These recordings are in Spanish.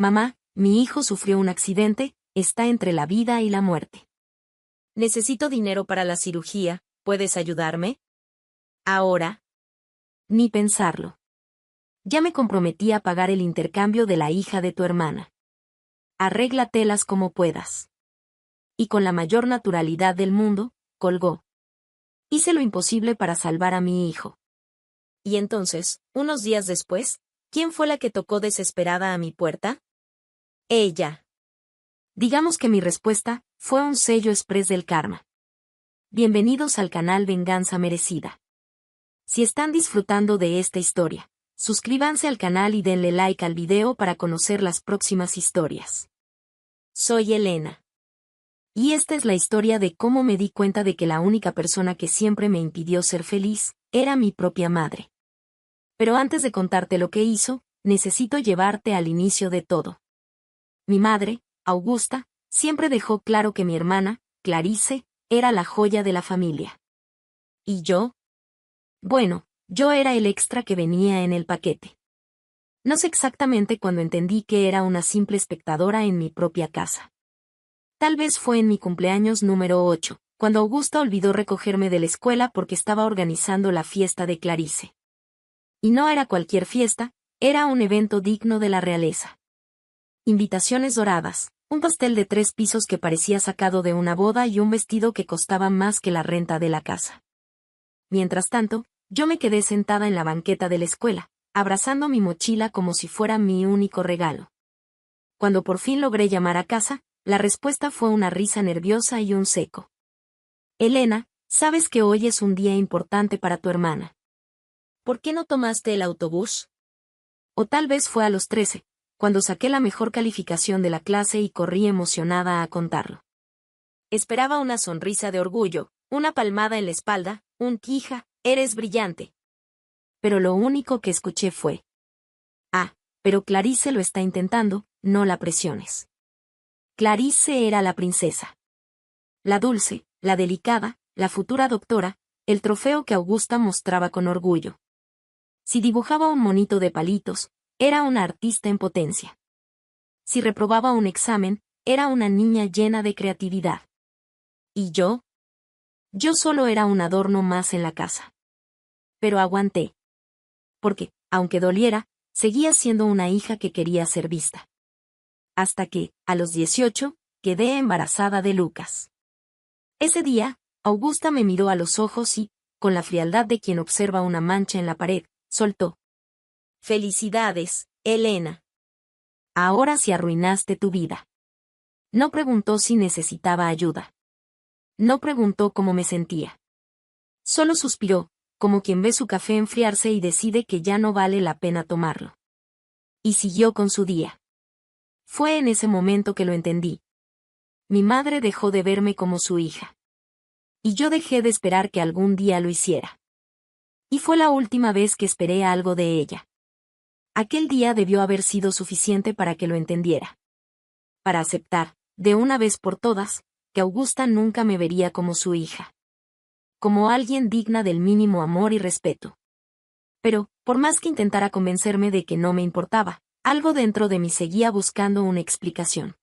Mamá, mi hijo sufrió un accidente, está entre la vida y la muerte. Necesito dinero para la cirugía, ¿puedes ayudarme? ¿Ahora? Ni pensarlo. Ya me comprometí a pagar el intercambio de la hija de tu hermana. Arréglatelas como puedas. Y con la mayor naturalidad del mundo, colgó. Hice lo imposible para salvar a mi hijo. Y entonces, unos días después, ¿quién fue la que tocó desesperada a mi puerta? Ella. Digamos que mi respuesta fue un sello exprés del karma. Bienvenidos al canal Venganza Merecida. Si están disfrutando de esta historia, suscríbanse al canal y denle like al video para conocer las próximas historias. Soy Elena. Y esta es la historia de cómo me di cuenta de que la única persona que siempre me impidió ser feliz era mi propia madre. Pero antes de contarte lo que hizo, necesito llevarte al inicio de todo. Mi madre, Augusta, siempre dejó claro que mi hermana, Clarice, era la joya de la familia. ¿Y yo? Bueno, yo era el extra que venía en el paquete. No sé exactamente cuándo entendí que era una simple espectadora en mi propia casa. Tal vez fue en mi cumpleaños número 8, cuando Augusta olvidó recogerme de la escuela porque estaba organizando la fiesta de Clarice. Y no era cualquier fiesta, era un evento digno de la realeza. Invitaciones doradas, un pastel de 3 pisos que parecía sacado de una boda y un vestido que costaba más que la renta de la casa. Mientras tanto, yo me quedé sentada en la banqueta de la escuela, abrazando mi mochila como si fuera mi único regalo. Cuando por fin logré llamar a casa, la respuesta fue una risa nerviosa y un seco. Elena, sabes que hoy es un día importante para tu hermana. ¿Por qué no tomaste el autobús? O tal vez fue a los 13, cuando saqué la mejor calificación de la clase y corrí emocionada a contarlo. Esperaba una sonrisa de orgullo, una palmada en la espalda, hija, eres brillante. Pero lo único que escuché fue: ah, pero Clarice lo está intentando, no la presiones. Clarice era la princesa. La dulce, la delicada, la futura doctora, el trofeo que Augusta mostraba con orgullo. Si dibujaba un monito de palitos, era una artista en potencia. Si reprobaba un examen, era una niña llena de creatividad. ¿Y yo? Yo solo era un adorno más en la casa. Pero aguanté. Porque, aunque doliera, seguía siendo una hija que quería ser vista. Hasta que, a los 18, quedé embarazada de Lucas. Ese día, Augusta me miró a los ojos y, con la frialdad de quien observa una mancha en la pared, soltó: Felicidades, Elena. Ahora sí arruinaste tu vida. No preguntó si necesitaba ayuda. No preguntó cómo me sentía. Solo suspiró, como quien ve su café enfriarse y decide que ya no vale la pena tomarlo. Y siguió con su día. Fue en ese momento que lo entendí. Mi madre dejó de verme como su hija. Y yo dejé de esperar que algún día lo hiciera. Y fue la última vez que esperé algo de ella. Aquel día debió haber sido suficiente para que lo entendiera. Para aceptar, de una vez por todas, que Augusta nunca me vería como su hija. Como alguien digna del mínimo amor y respeto. Pero, por más que intentara convencerme de que no me importaba, algo dentro de mí seguía buscando una explicación.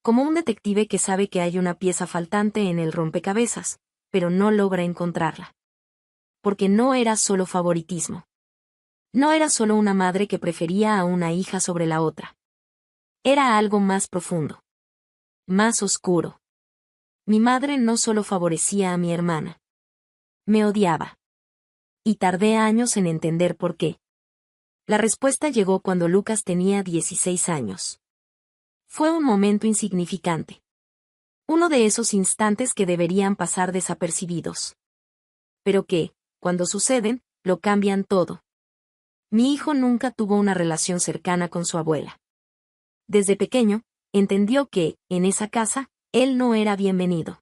Como un detective que sabe que hay una pieza faltante en el rompecabezas, pero no logra encontrarla. Porque no era solo favoritismo. No era solo una madre que prefería a una hija sobre la otra. Era algo más profundo. Más oscuro. Mi madre no solo favorecía a mi hermana. Me odiaba. Y tardé años en entender por qué. La respuesta llegó cuando Lucas tenía 16 años. Fue un momento insignificante. Uno de esos instantes que deberían pasar desapercibidos. Pero que, cuando suceden, lo cambian todo. Mi hijo nunca tuvo una relación cercana con su abuela. Desde pequeño, entendió que, en esa casa, él no era bienvenido.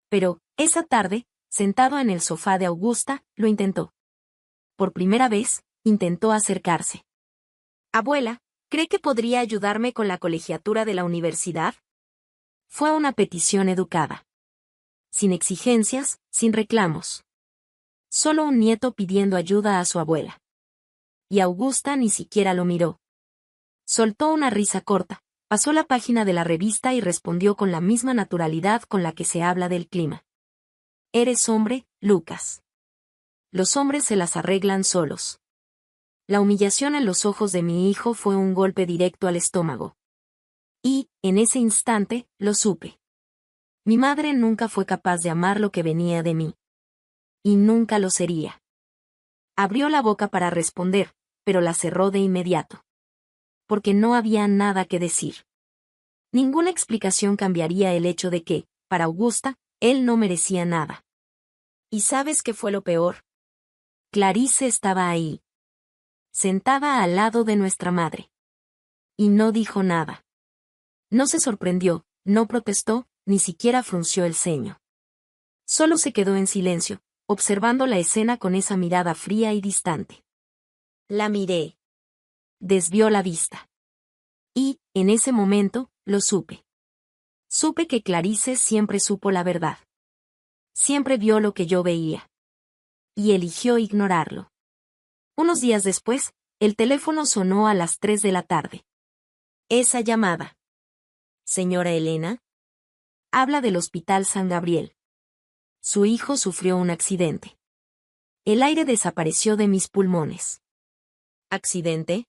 Pero, esa tarde, sentado en el sofá de Augusta, lo intentó. Por primera vez, intentó acercarse. Abuela, ¿cree que podría ayudarme con la colegiatura de la universidad? Fue una petición educada. Sin exigencias, sin reclamos. Solo un nieto pidiendo ayuda a su abuela. Y Augusta ni siquiera lo miró. Soltó una risa corta, pasó la página de la revista y respondió con la misma naturalidad con la que se habla del clima. Eres hombre, Lucas. Los hombres se las arreglan solos. La humillación en los ojos de mi hijo fue un golpe directo al estómago. Y, en ese instante, lo supe. Mi madre nunca fue capaz de amar lo que venía de mí. Y nunca lo sería. Abrió la boca para responder, pero la cerró de inmediato. Porque no había nada que decir. Ninguna explicación cambiaría el hecho de que, para Augusta, él no merecía nada. ¿Y sabes qué fue lo peor? Clarice estaba ahí. Sentada al lado de nuestra madre. Y no dijo nada. No se sorprendió, no protestó, ni siquiera frunció el ceño. Solo se quedó en silencio, observando la escena con esa mirada fría y distante. La miré. Desvió la vista. Y, en ese momento, lo supe. Supe que Clarice siempre supo la verdad. Siempre vio lo que yo veía. Y eligió ignorarlo. Unos días después, el teléfono sonó a las 3 de la tarde. Esa llamada. Señora Elena. Habla del Hospital San Gabriel. Su hijo sufrió un accidente. El aire desapareció de mis pulmones. ¿Accidente?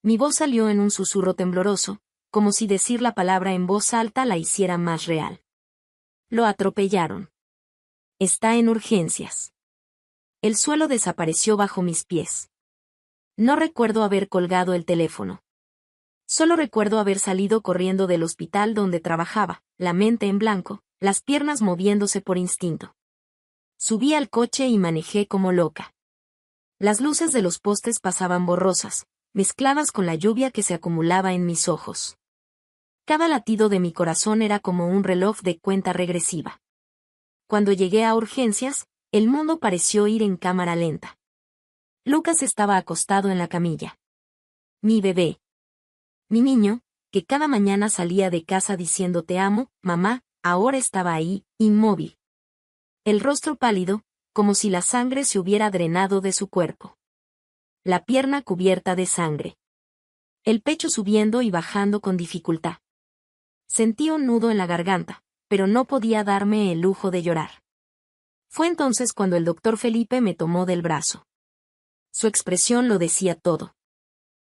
Mi voz salió en un susurro tembloroso, como si decir la palabra en voz alta la hiciera más real. Lo atropellaron. Está en urgencias. El suelo desapareció bajo mis pies. No recuerdo haber colgado el teléfono. Solo recuerdo haber salido corriendo del hospital donde trabajaba, la mente en blanco, las piernas moviéndose por instinto. Subí al coche y manejé como loca. Las luces de los postes pasaban borrosas, mezcladas con la lluvia que se acumulaba en mis ojos. Cada latido de mi corazón era como un reloj de cuenta regresiva. Cuando llegué a urgencias, el mundo pareció ir en cámara lenta. Lucas estaba acostado en la camilla. Mi bebé. Mi niño, que cada mañana salía de casa diciendo te amo, mamá, ahora estaba ahí, inmóvil. El rostro pálido, como si la sangre se hubiera drenado de su cuerpo. La pierna cubierta de sangre. El pecho subiendo y bajando con dificultad. Sentí un nudo en la garganta, pero no podía darme el lujo de llorar. Fue entonces cuando el doctor Felipe me tomó del brazo. Su expresión lo decía todo.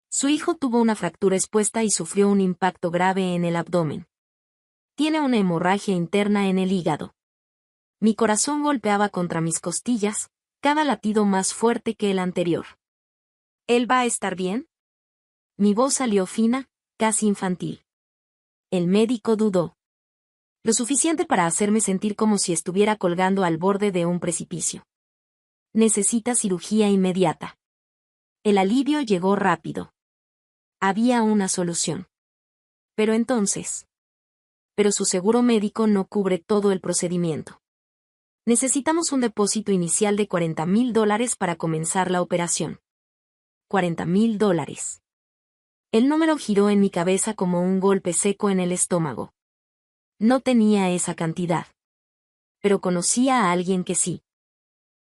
Su hijo tuvo una fractura expuesta y sufrió un impacto grave en el abdomen. Tiene una hemorragia interna en el hígado. Mi corazón golpeaba contra mis costillas, cada latido más fuerte que el anterior. ¿Él va a estar bien? Mi voz salió fina, casi infantil. El médico dudó. Lo suficiente para hacerme sentir como si estuviera colgando al borde de un precipicio. Necesita cirugía inmediata. El alivio llegó rápido. Había una solución. Pero entonces. Pero su seguro médico no cubre todo el procedimiento. Necesitamos un depósito inicial de $40,000 para comenzar la operación. $40,000. El número giró en mi cabeza como un golpe seco en el estómago. No tenía esa cantidad. Pero conocía a alguien que sí.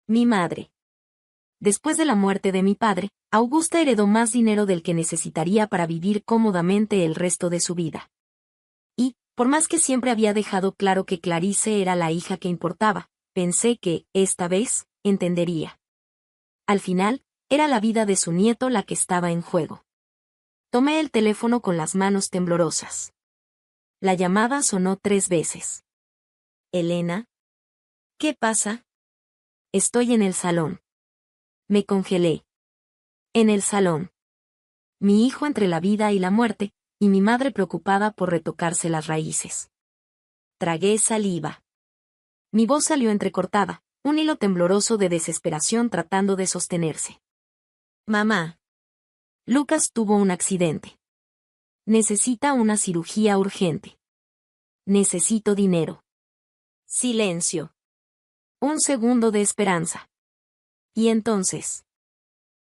Mi madre. Después de la muerte de mi padre, Augusta heredó más dinero del que necesitaría para vivir cómodamente el resto de su vida. Y, por más que siempre había dejado claro que Clarice era la hija que importaba, pensé que, esta vez, entendería. Al final, era la vida de su nieto la que estaba en juego. Tomé el teléfono con las manos temblorosas. La llamada sonó 3 veces. Elena. ¿Qué pasa? Estoy en el salón. Me congelé. En el salón. Mi hijo entre la vida y la muerte, y mi madre preocupada por retocarse las raíces. Tragué saliva. Mi voz salió entrecortada, un hilo tembloroso de desesperación tratando de sostenerse. Mamá. Lucas tuvo un accidente. Necesita una cirugía urgente. Necesito dinero. Silencio. Un segundo de esperanza. Y entonces.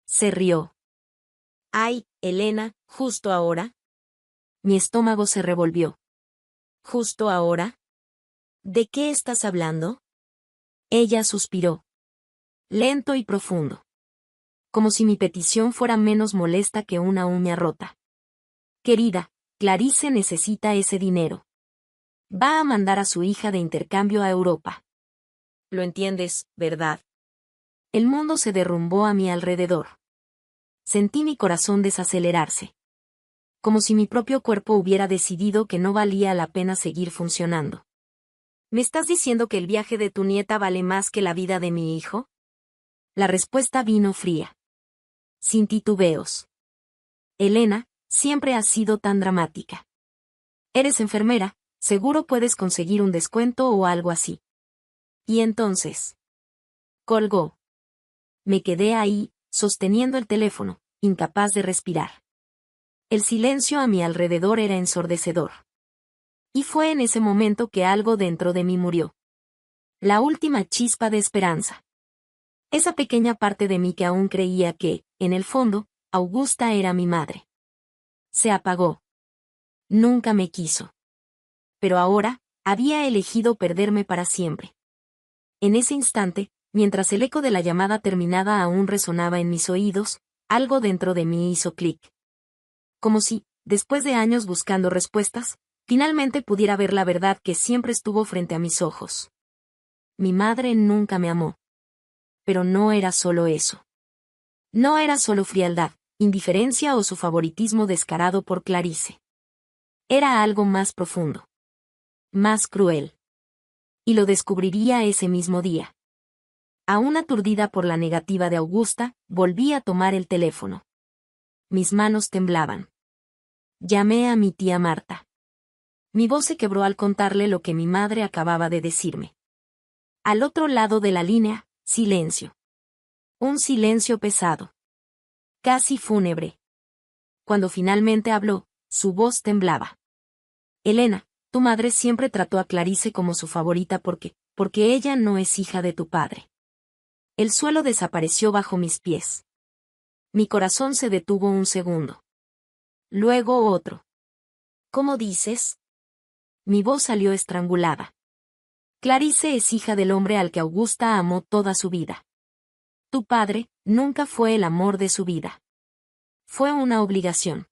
Se rió. Ay, Elena, ¿justo ahora? Mi estómago se revolvió. ¿Justo ahora? ¿De qué estás hablando? Ella suspiró. Lento y profundo. Como si mi petición fuera menos molesta que una uña rota. Querida, Clarice necesita ese dinero. Va a mandar a su hija de intercambio a Europa. Lo entiendes, ¿verdad? El mundo se derrumbó a mi alrededor. Sentí mi corazón desacelerarse. Como si mi propio cuerpo hubiera decidido que no valía la pena seguir funcionando. ¿Me estás diciendo que el viaje de tu nieta vale más que la vida de mi hijo? La respuesta vino fría. Sin titubeos. Elena, siempre has sido tan dramática. Eres enfermera, seguro puedes conseguir un descuento o algo así. Y entonces. Colgó. Me quedé ahí, sosteniendo el teléfono, incapaz de respirar. El silencio a mi alrededor era ensordecedor. Y fue en ese momento que algo dentro de mí murió. La última chispa de esperanza. Esa pequeña parte de mí que aún creía que, en el fondo, Augusta era mi madre. Se apagó. Nunca me quiso. Pero ahora, había elegido perderme para siempre. En ese instante, mientras el eco de la llamada terminada aún resonaba en mis oídos, algo dentro de mí hizo clic. Como si, después de años buscando respuestas, finalmente pudiera ver la verdad que siempre estuvo frente a mis ojos. Mi madre nunca me amó. Pero no era solo eso. No era solo frialdad, indiferencia o su favoritismo descarado por Clarice. Era algo más profundo. Más cruel. Y lo descubriría ese mismo día. Aún aturdida por la negativa de Augusta, volví a tomar el teléfono. Mis manos temblaban. Llamé a mi tía Marta. Mi voz se quebró al contarle lo que mi madre acababa de decirme. Al otro lado de la línea, silencio. Un silencio pesado. Casi fúnebre. Cuando finalmente habló, su voz temblaba. Elena, tu madre siempre trató a Clarice como su favorita porque ella no es hija de tu padre. El suelo desapareció bajo mis pies. Mi corazón se detuvo un segundo. Luego otro. ¿Cómo dices? Mi voz salió estrangulada. Clarice es hija del hombre al que Augusta amó toda su vida. Tu padre nunca fue el amor de su vida. Fue una obligación.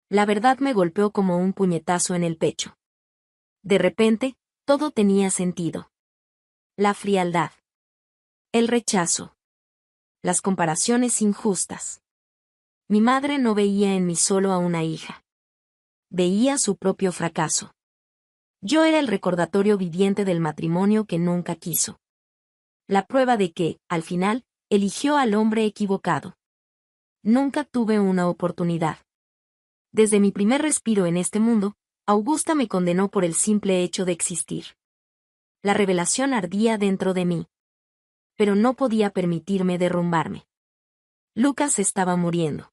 La verdad me golpeó como un puñetazo en el pecho. De repente, todo tenía sentido. La frialdad. El rechazo. Las comparaciones injustas. Mi madre no veía en mí solo a una hija. Veía su propio fracaso. Yo era el recordatorio viviente del matrimonio que nunca quiso. La prueba de que, al final, eligió al hombre equivocado. Nunca tuve una oportunidad. Desde mi primer respiro en este mundo, Augusta me condenó por el simple hecho de existir. La revelación ardía dentro de mí. Pero no podía permitirme derrumbarme. Lucas estaba muriendo.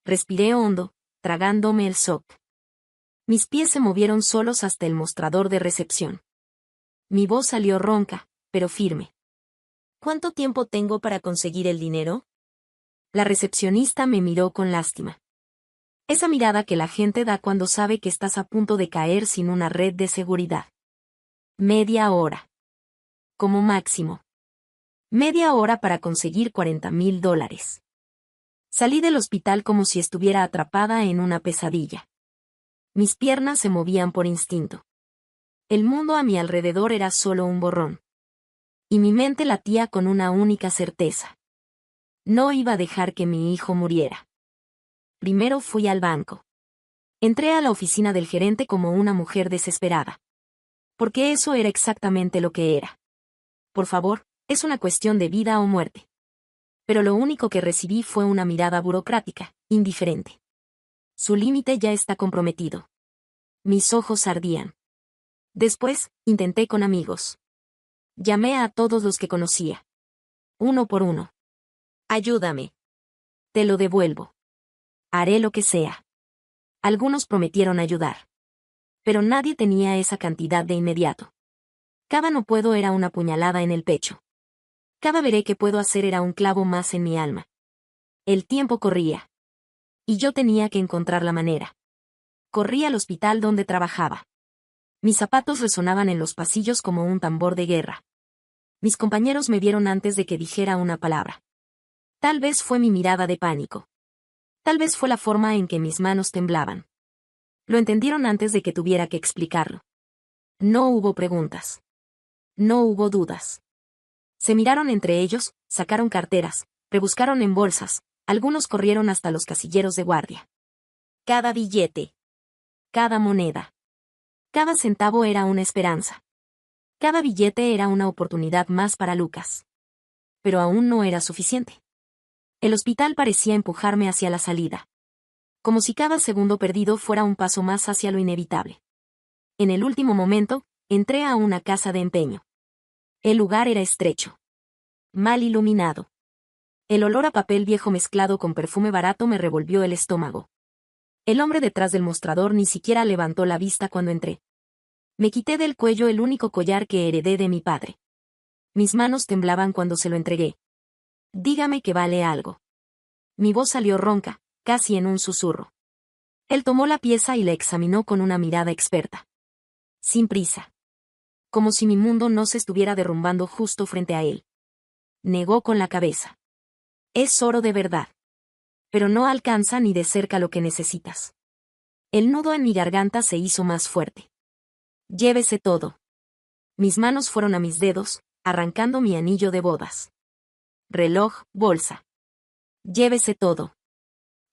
Respiré hondo, tragándome el shock. Mis pies se movieron solos hasta el mostrador de recepción. Mi voz salió ronca, pero firme. ¿Cuánto tiempo tengo para conseguir el dinero? La recepcionista me miró con lástima. Esa mirada que la gente da cuando sabe que estás a punto de caer sin una red de seguridad. Media hora. Como máximo. Media hora para conseguir $40,000. Salí del hospital como si estuviera atrapada en una pesadilla. Mis piernas se movían por instinto. El mundo a mi alrededor era solo un borrón. Y mi mente latía con una única certeza. No iba a dejar que mi hijo muriera. Primero fui al banco. Entré a la oficina del gerente como una mujer desesperada. Porque eso era exactamente lo que era. Por favor, es una cuestión de vida o muerte. Pero lo único que recibí fue una mirada burocrática, indiferente. Su límite ya está comprometido. Mis ojos ardían. Después, intenté con amigos. Llamé a todos los que conocía. Uno por uno. Ayúdame. Te lo devuelvo. Haré lo que sea. Algunos prometieron ayudar. Pero nadie tenía esa cantidad de inmediato. Cada no puedo era una puñalada en el pecho. Cada veré que puedo hacer era un clavo más en mi alma. El tiempo corría. Y yo tenía que encontrar la manera. Corrí al hospital donde trabajaba. Mis zapatos resonaban en los pasillos como un tambor de guerra. Mis compañeros me vieron antes de que dijera una palabra. Tal vez fue mi mirada de pánico. Tal vez fue la forma en que mis manos temblaban. Lo entendieron antes de que tuviera que explicarlo. No hubo preguntas. No hubo dudas. Se miraron entre ellos, sacaron carteras, rebuscaron en bolsas, algunos corrieron hasta los casilleros de guardia. Cada billete. Cada moneda. Cada centavo era una esperanza. Cada billete era una oportunidad más para Lucas. Pero aún no era suficiente. El hospital parecía empujarme hacia la salida. Como si cada segundo perdido fuera un paso más hacia lo inevitable. En el último momento, entré a una casa de empeño. El lugar era estrecho. Mal iluminado. El olor a papel viejo mezclado con perfume barato me revolvió el estómago. El hombre detrás del mostrador ni siquiera levantó la vista cuando entré. Me quité del cuello el único collar que heredé de mi padre. Mis manos temblaban cuando se lo entregué. Dígame que vale algo. Mi voz salió ronca, casi en un susurro. Él tomó la pieza y la examinó con una mirada experta. Sin prisa. Como si mi mundo no se estuviera derrumbando justo frente a él. Negó con la cabeza. Es oro de verdad. Pero no alcanza ni de cerca lo que necesitas. El nudo en mi garganta se hizo más fuerte. Llévese todo. Mis manos fueron a mis dedos, arrancando mi anillo de bodas. Reloj, bolsa. Llévese todo.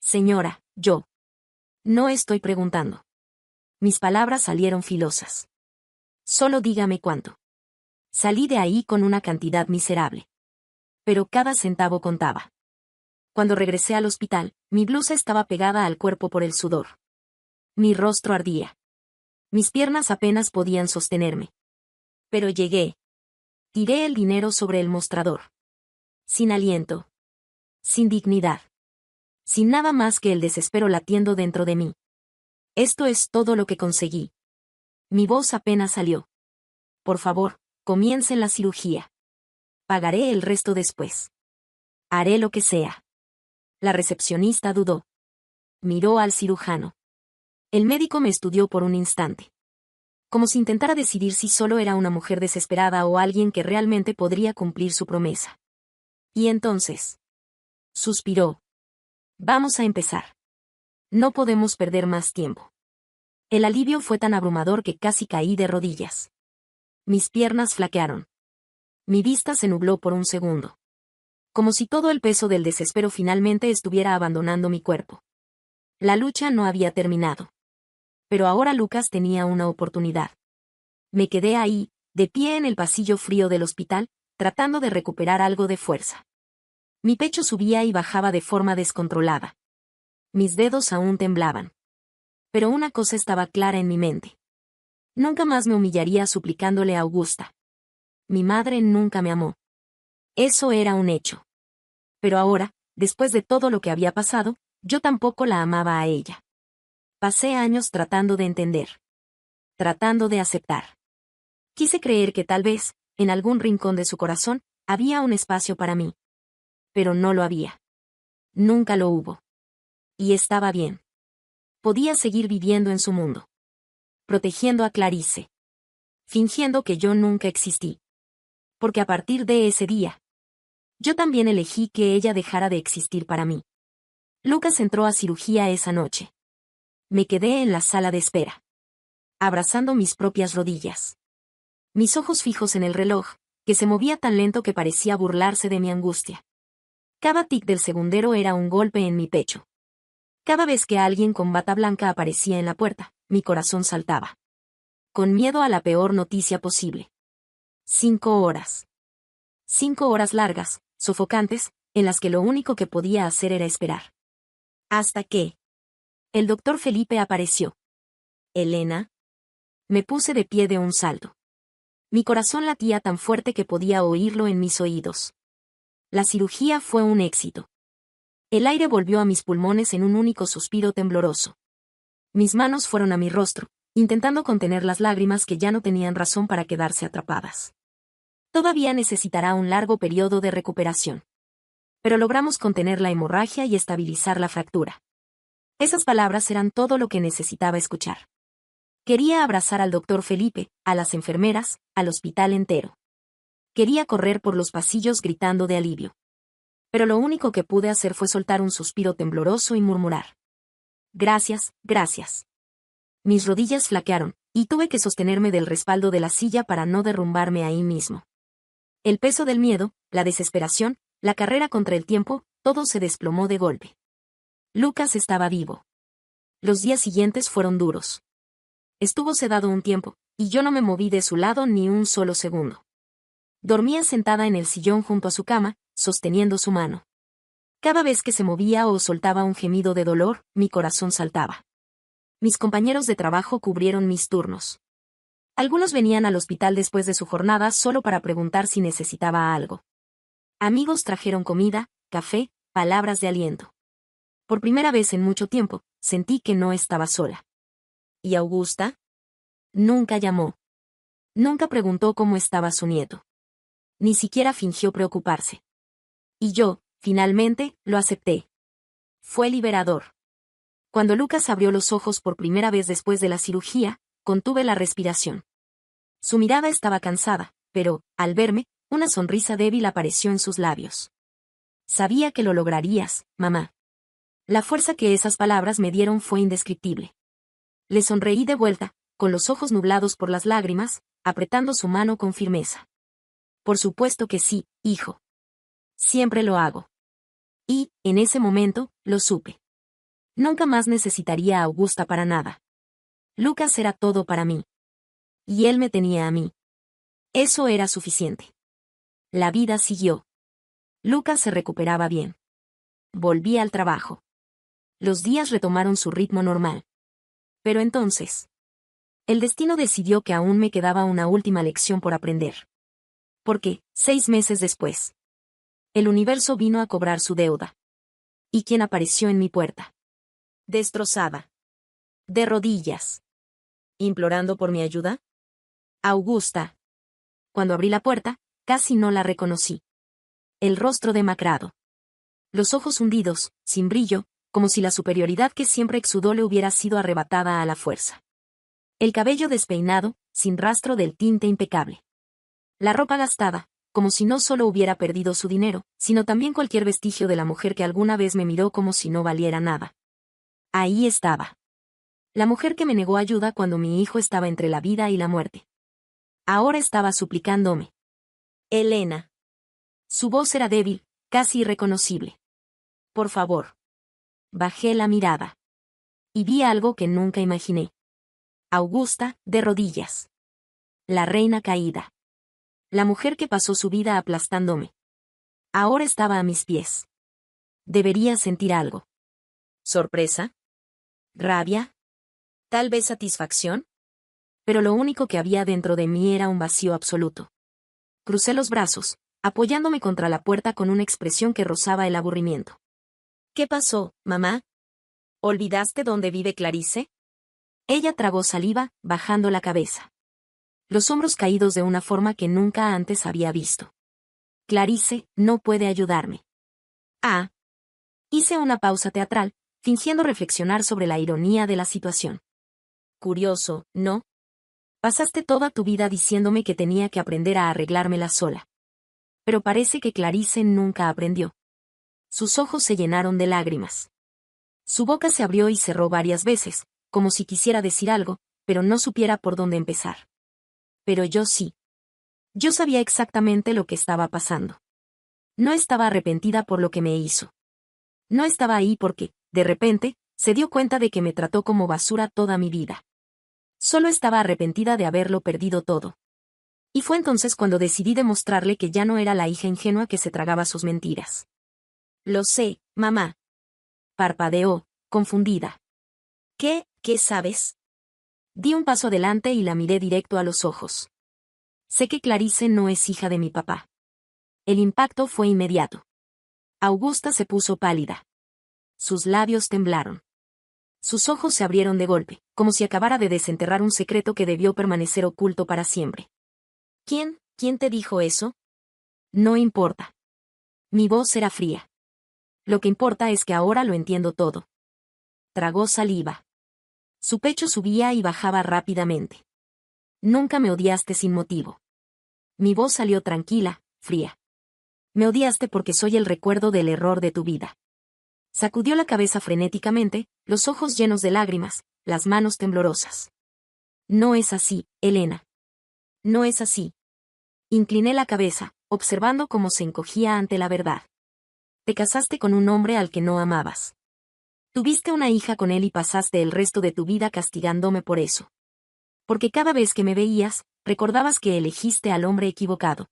Señora, yo. No estoy preguntando. Mis palabras salieron filosas. Solo dígame cuánto. Salí de ahí con una cantidad miserable. Pero cada centavo contaba. Cuando regresé al hospital, mi blusa estaba pegada al cuerpo por el sudor. Mi rostro ardía. Mis piernas apenas podían sostenerme. Pero llegué. Tiré el dinero sobre el mostrador. Sin aliento. Sin dignidad. Sin nada más que el desespero latiendo dentro de mí. Esto es todo lo que conseguí. Mi voz apenas salió. Por favor, comiencen la cirugía. Pagaré el resto después. Haré lo que sea. La recepcionista dudó. Miró al cirujano. El médico me estudió por un instante. Como si intentara decidir si solo era una mujer desesperada o alguien que realmente podría cumplir su promesa. Y entonces. Suspiró. Vamos a empezar. No podemos perder más tiempo. El alivio fue tan abrumador que casi caí de rodillas. Mis piernas flaquearon. Mi vista se nubló por un segundo. Como si todo el peso del desespero finalmente estuviera abandonando mi cuerpo. La lucha no había terminado. Pero ahora Lucas tenía una oportunidad. Me quedé ahí, de pie en el pasillo frío del hospital, tratando de recuperar algo de fuerza. Mi pecho subía y bajaba de forma descontrolada. Mis dedos aún temblaban. Pero una cosa estaba clara en mi mente. Nunca más me humillaría suplicándole a Augusta. Mi madre nunca me amó. Eso era un hecho. Pero ahora, después de todo lo que había pasado, yo tampoco la amaba a ella. Pasé años tratando de entender. Tratando de aceptar. Quise creer que tal vez, en algún rincón de su corazón, había un espacio para mí. Pero no lo había. Nunca lo hubo. Y estaba bien. Podía seguir viviendo en su mundo. Protegiendo a Clarice. Fingiendo que yo nunca existí. Porque a partir de ese día, yo también elegí que ella dejara de existir para mí. Lucas entró a cirugía esa noche. Me quedé en la sala de espera. Abrazando mis propias rodillas. Mis ojos fijos en el reloj, que se movía tan lento que parecía burlarse de mi angustia. Cada tic del segundero era un golpe en mi pecho. Cada vez que alguien con bata blanca aparecía en la puerta, mi corazón saltaba. Con miedo a la peor noticia posible. 5 horas. 5 horas largas, sofocantes, en las que lo único que podía hacer era esperar. Hasta que el doctor Felipe apareció. Elena. Me puse de pie de un salto. Mi corazón latía tan fuerte que podía oírlo en mis oídos. La cirugía fue un éxito. El aire volvió a mis pulmones en un único suspiro tembloroso. Mis manos fueron a mi rostro, intentando contener las lágrimas que ya no tenían razón para quedarse atrapadas. Todavía necesitará un largo periodo de recuperación. Pero logramos contener la hemorragia y estabilizar la fractura. Esas palabras eran todo lo que necesitaba escuchar. Quería abrazar al doctor Felipe, a las enfermeras, al hospital entero. Quería correr por los pasillos gritando de alivio. Pero lo único que pude hacer fue soltar un suspiro tembloroso y murmurar: gracias, gracias. Mis rodillas flaquearon, y tuve que sostenerme del respaldo de la silla para no derrumbarme ahí mismo. El peso del miedo, la desesperación, la carrera contra el tiempo, todo se desplomó de golpe. Lucas estaba vivo. Los días siguientes fueron duros. Estuvo sedado un tiempo, y yo no me moví de su lado ni un solo segundo. Dormía sentada en el sillón junto a su cama, sosteniendo su mano. Cada vez que se movía o soltaba un gemido de dolor, mi corazón saltaba. Mis compañeros de trabajo cubrieron mis turnos. Algunos venían al hospital después de su jornada solo para preguntar si necesitaba algo. Amigos trajeron comida, café, palabras de aliento. Por primera vez en mucho tiempo, sentí que no estaba sola. ¿Y Augusta? Nunca llamó. Nunca preguntó cómo estaba su nieto. Ni siquiera fingió preocuparse. Y yo, finalmente, lo acepté. Fue liberador. Cuando Lucas abrió los ojos por primera vez después de la cirugía, contuve la respiración. Su mirada estaba cansada, pero, al verme, una sonrisa débil apareció en sus labios. Sabía que lo lograrías, mamá. La fuerza que esas palabras me dieron fue indescriptible. Le sonreí de vuelta, con los ojos nublados por las lágrimas, apretando su mano con firmeza. Por supuesto que sí, hijo. Siempre lo hago. Y, en ese momento, lo supe. Nunca más necesitaría a Augusta para nada. Lucas era todo para mí. Y él me tenía a mí. Eso era suficiente. La vida siguió. Lucas se recuperaba bien. Volví al trabajo. Los días retomaron su ritmo normal. Pero entonces, el destino decidió que aún me quedaba una última lección por aprender. Porque, 6 meses después, el universo vino a cobrar su deuda. ¿Y quién apareció en mi puerta? Destrozada. De rodillas. ¿Implorando por mi ayuda? Augusta. Cuando abrí la puerta, casi no la reconocí. El rostro demacrado. Los ojos hundidos, sin brillo, como si la superioridad que siempre exudó le hubiera sido arrebatada a la fuerza. El cabello despeinado, sin rastro del tinte impecable. La ropa gastada, como si no solo hubiera perdido su dinero, sino también cualquier vestigio de la mujer que alguna vez me miró como si no valiera nada. Ahí estaba. La mujer que me negó ayuda cuando mi hijo estaba entre la vida y la muerte. Ahora estaba suplicándome. Elena. Su voz era débil, casi irreconocible. Por favor. Bajé la mirada. Y vi algo que nunca imaginé. Augusta, de rodillas. La reina caída. La mujer que pasó su vida aplastándome. Ahora estaba a mis pies. Debería sentir algo. ¿Sorpresa? ¿Rabia? ¿Tal vez satisfacción? Pero lo único que había dentro de mí era un vacío absoluto. Crucé los brazos, apoyándome contra la puerta con una expresión que rozaba el aburrimiento. ¿Qué pasó, mamá? ¿Olvidaste dónde vive Clarice? Ella tragó saliva, bajando la cabeza. Los hombros caídos de una forma que nunca antes había visto. Clarice no puede ayudarme. Ah. Hice una pausa teatral, fingiendo reflexionar sobre la ironía de la situación. Curioso, ¿no? Pasaste toda tu vida diciéndome que tenía que aprender a arreglármela sola. Pero parece que Clarice nunca aprendió. Sus ojos se llenaron de lágrimas. Su boca se abrió y cerró varias veces, como si quisiera decir algo, pero no supiera por dónde empezar. Pero yo sí. Yo sabía exactamente lo que estaba pasando. No estaba arrepentida por lo que me hizo. No estaba ahí porque, de repente, se dio cuenta de que me trató como basura toda mi vida. Solo estaba arrepentida de haberlo perdido todo. Y fue entonces cuando decidí demostrarle que ya no era la hija ingenua que se tragaba sus mentiras. Lo sé, mamá. Parpadeó, confundida. ¿Qué sabes? Di un paso adelante y la miré directo a los ojos. Sé que Clarice no es hija de mi papá. El impacto fue inmediato. Augusta se puso pálida. Sus labios temblaron. Sus ojos se abrieron de golpe, como si acabara de desenterrar un secreto que debió permanecer oculto para siempre. ¿Quién te dijo eso? No importa. Mi voz era fría. Lo que importa es que ahora lo entiendo todo. Tragó saliva. Su pecho subía y bajaba rápidamente. Nunca me odiaste sin motivo. Mi voz salió tranquila, fría. Me odiaste porque soy el recuerdo del error de tu vida. Sacudió la cabeza frenéticamente, los ojos llenos de lágrimas, las manos temblorosas. No es así, Elena. No es así. Incliné la cabeza, observando cómo se encogía ante la verdad. Te casaste con un hombre al que no amabas. Tuviste una hija con él y pasaste el resto de tu vida castigándome por eso. Porque cada vez que me veías, recordabas que elegiste al hombre equivocado.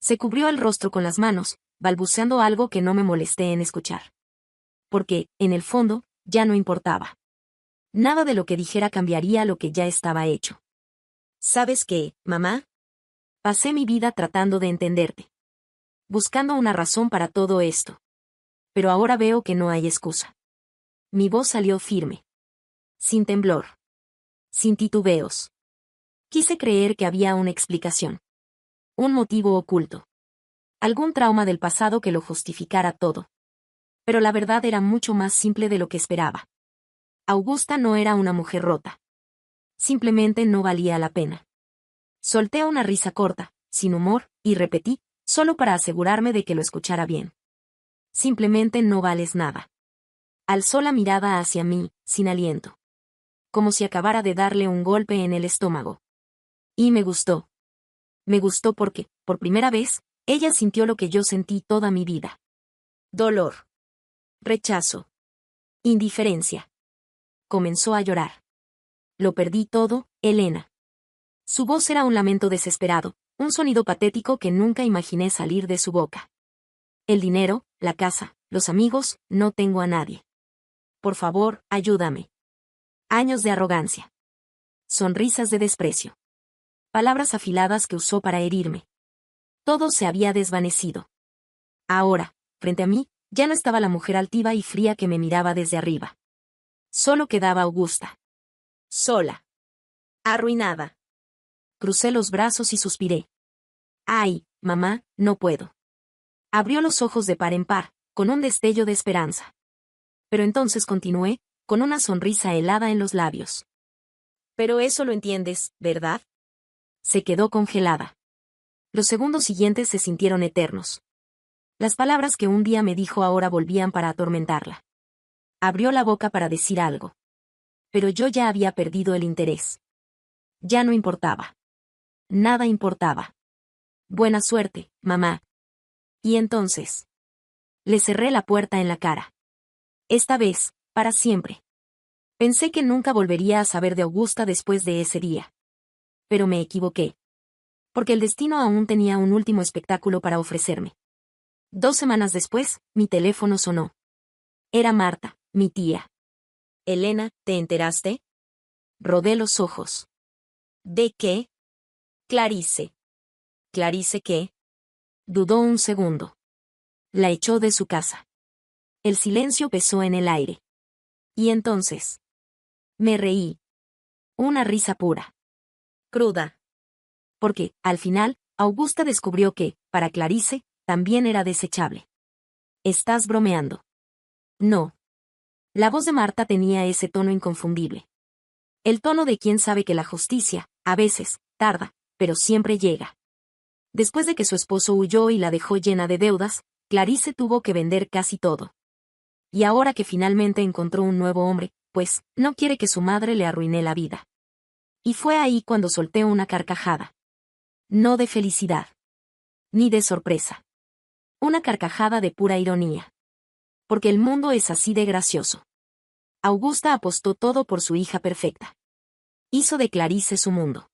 Se cubrió el rostro con las manos, balbuceando algo que no me molesté en escuchar. Porque, en el fondo, ya no importaba. Nada de lo que dijera cambiaría lo que ya estaba hecho. ¿Sabes qué, mamá? Pasé mi vida tratando de entenderte. Buscando una razón para todo esto. Pero ahora veo que no hay excusa. Mi voz salió firme. Sin temblor. Sin titubeos. Quise creer que había una explicación. Un motivo oculto. Algún trauma del pasado que lo justificara todo. Pero la verdad era mucho más simple de lo que esperaba. Augusta no era una mujer rota. Simplemente no valía la pena. Solté una risa corta, sin humor, y repetí, solo para asegurarme de que lo escuchara bien. Simplemente no vales nada. Alzó la mirada hacia mí, sin aliento. Como si acabara de darle un golpe en el estómago. Y me gustó. Me gustó porque, por primera vez, ella sintió lo que yo sentí toda mi vida. Dolor. Rechazo. Indiferencia. Comenzó a llorar. Lo perdí todo, Elena. Su voz era un lamento desesperado, un sonido patético que nunca imaginé salir de su boca. El dinero, la casa, los amigos, no tengo a nadie. Por favor, ayúdame. Años de arrogancia. Sonrisas de desprecio. Palabras afiladas que usó para herirme. Todo se había desvanecido. Ahora, frente a mí, ya no estaba la mujer altiva y fría que me miraba desde arriba. Solo quedaba Augusta. Sola. Arruinada. Crucé los brazos y suspiré. Ay, mamá, no puedo. Abrió los ojos de par en par, con un destello de esperanza. Pero entonces continué, con una sonrisa helada en los labios. Pero eso lo entiendes, ¿verdad? Se quedó congelada. Los segundos siguientes se sintieron eternos. Las palabras que un día me dijo ahora volvían para atormentarla. Abrió la boca para decir algo. Pero yo ya había perdido el interés. Ya no importaba. Nada importaba. Buena suerte, mamá. Y entonces. Le cerré la puerta en la cara. Esta vez, para siempre. Pensé que nunca volvería a saber de Augusta después de ese día. Pero me equivoqué. Porque el destino aún tenía un último espectáculo para ofrecerme. 2 semanas después, mi teléfono sonó. Era Marta, mi tía. Elena, ¿te enteraste? Rodé los ojos. ¿De qué? Clarice. ¿Clarice qué? Dudó un segundo. La echó de su casa. El silencio pesó en el aire. Y entonces. Me reí. Una risa pura. Cruda. Porque, al final, Augusta descubrió que, para Clarice, también era desechable. ¿Estás bromeando? No. La voz de Marta tenía ese tono inconfundible. El tono de quien sabe que la justicia, a veces, tarda, pero siempre llega. Después de que su esposo huyó y la dejó llena de deudas, Clarice tuvo que vender casi todo. Y ahora que finalmente encontró un nuevo hombre, pues, no quiere que su madre le arruine la vida. Y fue ahí cuando solté una carcajada. No de felicidad. Ni de sorpresa. Una carcajada de pura ironía. Porque el mundo es así de gracioso. Augusta apostó todo por su hija perfecta. Hizo de Clarice su mundo.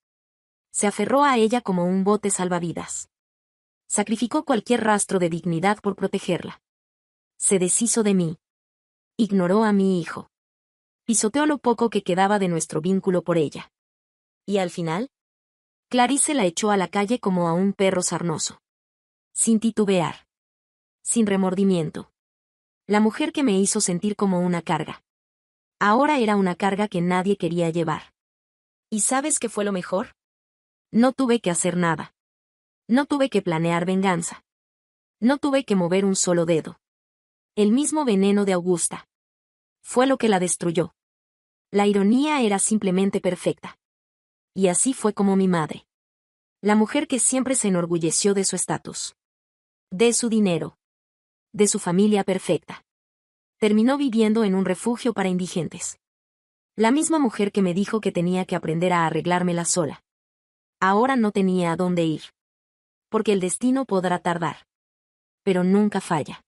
Se aferró a ella como un bote salvavidas. Sacrificó cualquier rastro de dignidad por protegerla. Se deshizo de mí. Ignoró a mi hijo. Pisoteó lo poco que quedaba de nuestro vínculo por ella. ¿Y al final? Clarice la echó a la calle como a un perro sarnoso. Sin titubear. Sin remordimiento. La mujer que me hizo sentir como una carga. Ahora era una carga que nadie quería llevar. ¿Y sabes qué fue lo mejor? No tuve que hacer nada. No tuve que planear venganza. No tuve que mover un solo dedo. El mismo veneno de Augusta. Fue lo que la destruyó. La ironía era simplemente perfecta. Y así fue como mi madre. La mujer que siempre se enorgulleció de su estatus. De su dinero. De su familia perfecta. Terminó viviendo en un refugio para indigentes. La misma mujer que me dijo que tenía que aprender a arreglármela sola. Ahora no tenía a dónde ir. Porque el destino podrá tardar. Pero nunca falla.